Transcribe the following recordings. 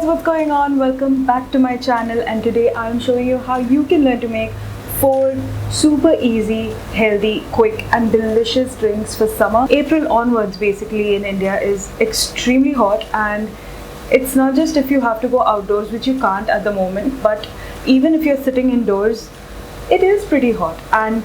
what's going on? Welcome back to my channel, and today I'm showing you how you can learn to make 4 super easy, healthy, quick and delicious drinks for summer. April onwards basically in India is extremely hot, and it's not just if you have to go outdoors, which you can't at the moment, but even if you're sitting indoors, it is pretty hot. And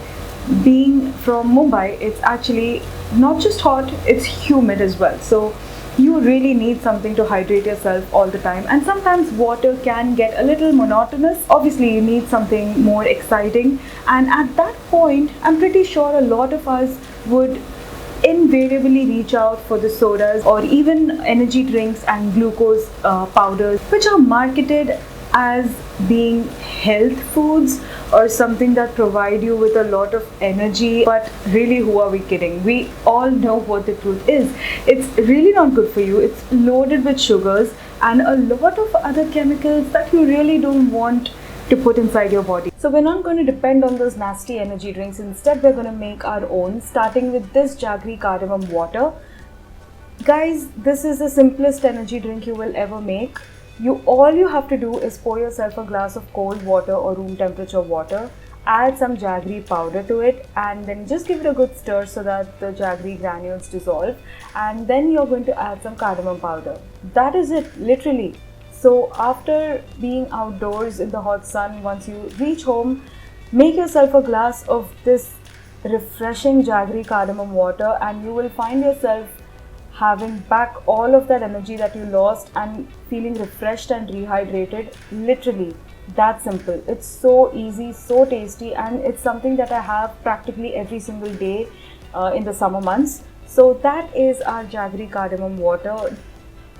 being from Mumbai, it's actually not just hot, it's humid as well. So you really need something to hydrate yourself all the time, and sometimes water can get a little monotonous. Obviously you need something more exciting, and at that point I'm pretty sure a lot of us would invariably reach out for the sodas or even energy drinks and glucose powders, which are marketed as being health foods or something that provide you with a lot of energy. But really, who are we kidding? We all know what the truth is. It's really not good for you. It's loaded with sugars and a lot of other chemicals that you really don't want to put inside your body. So we're not going to depend on those nasty energy drinks. Instead, we're going to make our own, starting with this Jaggery Cardamom water. Guys, this is the simplest energy drink you will ever make. All you have to do is pour yourself a glass of cold water or room temperature water, add some jaggery powder to it, and then just give it a good stir so that the jaggery granules dissolve, and then you're going to add some cardamom powder. That is it, literally. So after being outdoors in the hot sun, once you reach home, make yourself a glass of this refreshing jaggery cardamom water, and you will find yourself having back all of that energy that you lost and feeling refreshed and rehydrated. Literally, that simple. It's so easy, so tasty, and it's something that I have practically every single day in the summer months. So that is our Jaggery Cardamom water.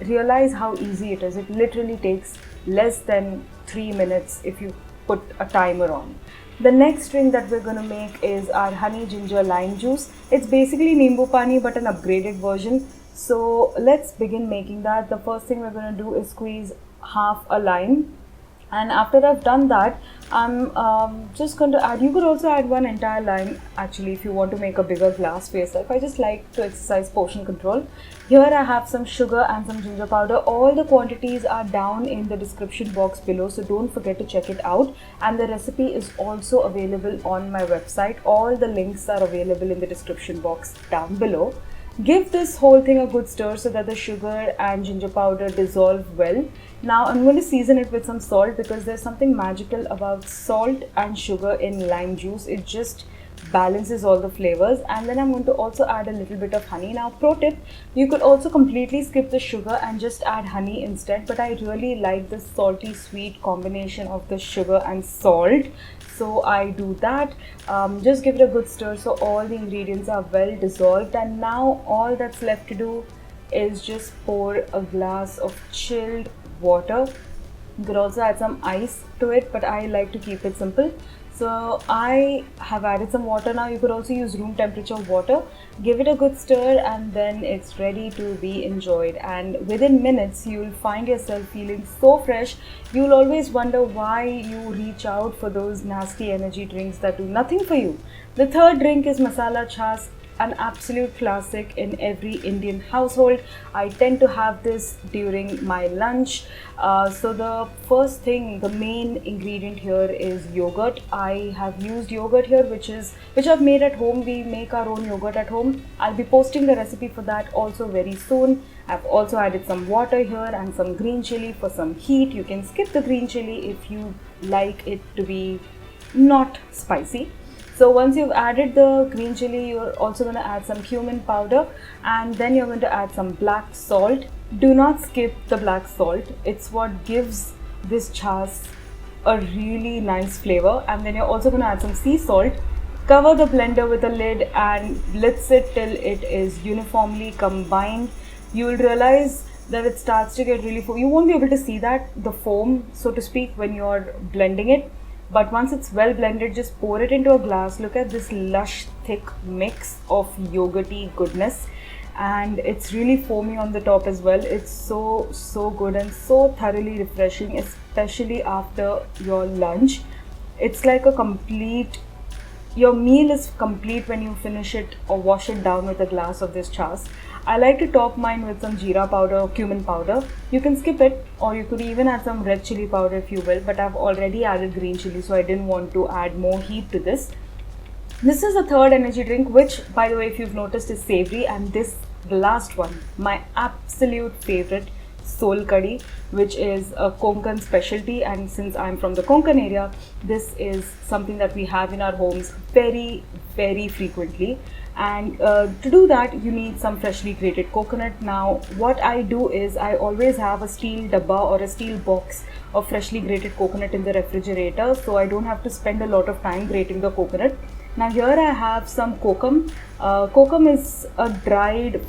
Realize how easy it is. It literally takes less than 3 minutes if you put a timer on. The next drink that we're going to make is our honey ginger lime juice. It's basically Nimbu Pani but an upgraded version. So let's begin making that. The first thing we're going to do is squeeze half a lime, and after I've done that, I'm just going to add, you could also add one entire lime actually if you want to make a bigger glass for yourself. I just like to exercise portion control. Here I have some sugar and some ginger powder. All the quantities are down in the description box below, so don't forget to check it out, and the recipe is also available on my website. All the links are available in the description box down below. Give this whole thing a good stir so that the sugar and ginger powder dissolve well. Now I'm going to season it with some salt, because there's something magical about salt and sugar in lime juice. It just balances all the flavors. And then I'm going to also add a little bit of honey. Now, pro tip, you could also completely skip the sugar and just add honey instead, but I really like this salty sweet combination of the sugar and salt, so I do that. Just give it a good stir so all the ingredients are well dissolved, and now all that's left to do is just pour a glass of chilled water. You could also add some ice to it, but I like to keep it simple. So I have added some water. Now you could also use room temperature water. Give it a good stir, and then it's ready to be enjoyed. And within minutes, you'll find yourself feeling so fresh. You'll always wonder why you reach out for those nasty energy drinks that do nothing for you. The third drink is Masala Chart, an absolute classic in every Indian household. I tend to have this during my lunch. So the first thing, the main ingredient here is yogurt. I have used yogurt here, which I've made at home. We make our own yogurt at home. I'll be posting the recipe for that also very soon. I've also added some water here and some green chili for some heat. You can skip the green chili if you like it to be not spicy. So once you've added the green chili, you're also going to add some cumin powder, and then you're going to add some black salt. Do not skip the black salt. It's what gives this chas a really nice flavor. And then you're also going to add some sea salt. Cover the blender with a lid and let sit till it is uniformly combined. You will realize that it starts to get really foamy. You won't be able to see that, the foam, so to speak, when you're blending it. But once it's well blended, just pour it into a glass. Look at this lush, thick mix of yogurty goodness. And it's really foamy on the top as well. It's so good and so thoroughly refreshing, especially after your lunch. It's like your meal is complete when you finish it or wash it down with a glass of this chas. I like to top mine with some jeera powder or cumin powder. You can skip it, or you could even add some red chili powder if you will, but I've already added green chili, so I didn't want to add more heat to this. This is the third energy drink, which, by the way, if you've noticed, is savory, and this, the last one, my absolute favorite, Sol Kadhi, which is a Konkan specialty, and since I'm from the Konkan area, this is something that we have in our homes very, very frequently. And to do that, you need some freshly grated coconut. Now, what I do is I always have a steel dabba or a steel box of freshly grated coconut in the refrigerator, so I don't have to spend a lot of time grating the coconut. Now here I have some kokum. Kokum is a dried,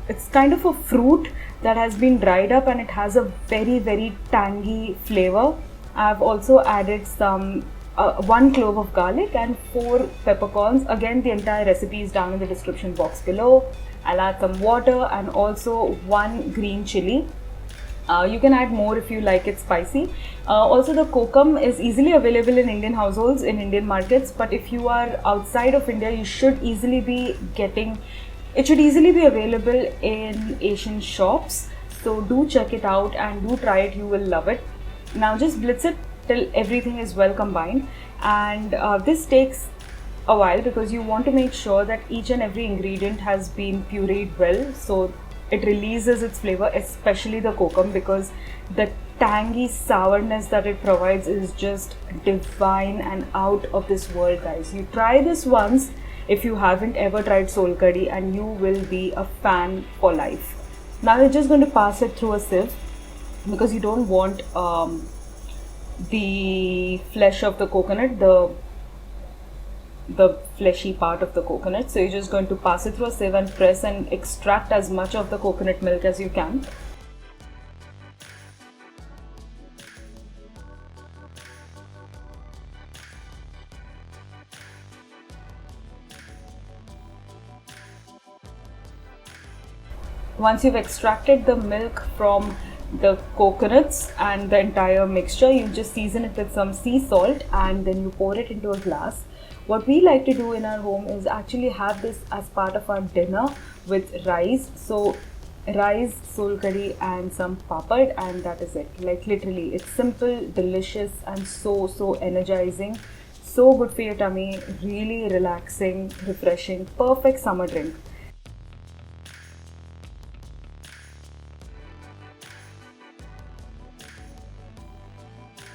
it's kind of a fruit that has been dried up, and it has a very, very tangy flavor. I've also added some 1 clove of garlic and 4 peppercorns. Again, the entire recipe is down in the description box below. I'll add some water and also 1 green chili. You can add more if you like it spicy. Also, the kokum is easily available in Indian households, in Indian markets, but if you are outside of India, you should easily be getting, it should easily be available in Asian shops. So do check it out and do try it, you will love it. Now just blitz it till everything is well combined, and this takes a while because you want to make sure that each and every ingredient has been pureed well, so it releases its flavor, especially the kokum, because the tangy sourness that it provides is just divine and out of this world, guys. You try this once if you haven't ever tried Sol Kadhi, and you will be a fan for life. Now you're just going to pass it through a sieve because you don't want the flesh of the coconut, the fleshy part of the coconut. So you're just going to pass it through a sieve and press and extract as much of the coconut milk as you can. Once you've extracted the milk from the coconuts and the entire mixture, you just season it with some sea salt and then you pour it into a glass. What we like to do in our home is actually have this as part of our dinner with rice. So rice, Sol Kadhi and some papad, and that is it. Like literally, it's simple, delicious and so energizing. So good for your tummy, really relaxing, refreshing, perfect summer drink.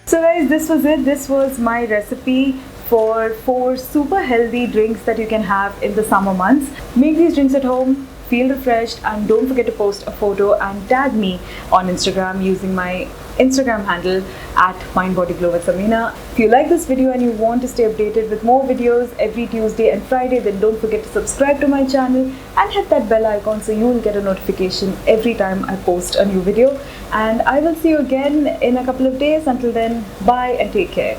So guys, this was it. This was my recipe for 4 super healthy drinks that you can have in the summer months. Make these drinks at home, feel refreshed, and don't forget to post a photo and tag me on Instagram using my Instagram handle at MindBodyGlow with Samina. If you like this video and you want to stay updated with more videos every Tuesday and Friday, then don't forget to subscribe to my channel and hit that bell icon so you will get a notification every time I post a new video. And I will see you again in a couple of days. Until then, bye and take care.